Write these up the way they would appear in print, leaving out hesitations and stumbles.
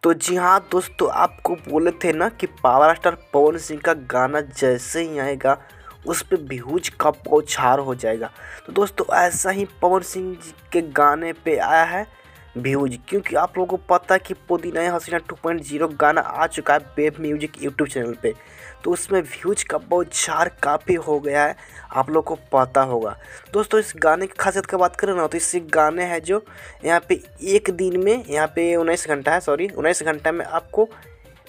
तो जी हाँ दोस्तों, आपको बोले थे ना कि पावर स्टार पवन सिंह का गाना जैसे ही आएगा उस पे व्यूज का बौछार हो जाएगा। तो दोस्तों ऐसा ही पवन सिंह जी के गाने पे आया है व्यूज, क्योंकि आप लोगों को पता है कि पुदीना है हसीना 2.0 गाना आ चुका है वेब म्यूजिक यूट्यूब चैनल पे। तो उसमें व्यूज का बौछार काफ़ी हो गया है, आप लोग को पता होगा। दोस्तों इस गाने की खासियत का बात करें ना तो इस गाने है जो यहाँ पे एक दिन में यहाँ पे 19 घंटा है, 19 घंटा में आपको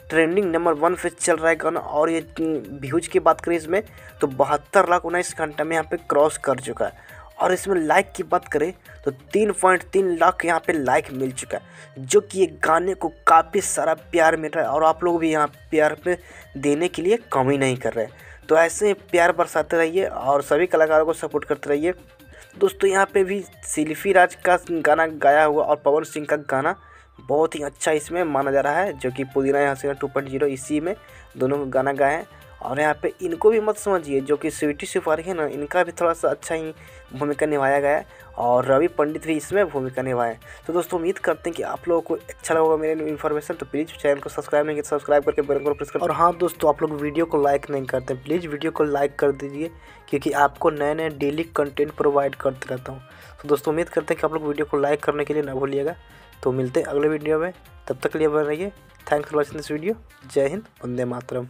ट्रेंडिंग नंबर 1 पे चल रहा है गाना। और ये व्यूज की बात करें इसमें तो 72 लाख 19 घंटा में यहाँ पे क्रॉस कर चुका है। और इसमें लाइक की बात करें तो 3.3 लाख यहाँ पे लाइक मिल चुका है, जो कि ये गाने को काफ़ी सारा प्यार मिल रहा है। और आप लोग भी यहाँ प्यार पे देने के लिए कमी नहीं कर रहे हैं। तो ऐसे प्यार बरसाते रहिए और सभी कलाकारों को सपोर्ट करते रहिए। दोस्तों यहाँ पे भी सिल्फी राज का गाना गाया हुआ और पवन सिंह का गाना बहुत ही अच्छा इसमें माना जा रहा है, जो कि पुदीना है हसीना 2.0 इसी में दोनों को गाना गाए हैं। और यहाँ पे इनको भी मत समझिए, जो कि स्वीटी सिफारी है ना, इनका भी थोड़ा सा अच्छा ही भूमिका निभाया गया है और रवि पंडित भी इसमें भूमिका निभाए। तो दोस्तों उम्मीद करते हैं कि आप लोगों को अच्छा लगा मेरे इन्फॉर्मेशन। तो प्लीज़ चैनल को सब्सक्राइब नहीं किया, सब्सक्राइब करके बेल को प्रेस कर। और हाँ दोस्तों, आप लोग वीडियो को लाइक नहीं करते, प्लीज़ वीडियो को लाइक कर दीजिए, क्योंकि आपको नए नए डेली कंटेंट प्रोवाइड करते रहता हूँ। तो दोस्तों उम्मीद करते हैं कि आप लोग वीडियो को लाइक करने के लिए ना भूलिएगा। तो मिलते हैं अगले वीडियो में, तब तक के लिए बने रहिए। Thanks for watching this video. जय हिंद, वंदे मातरम।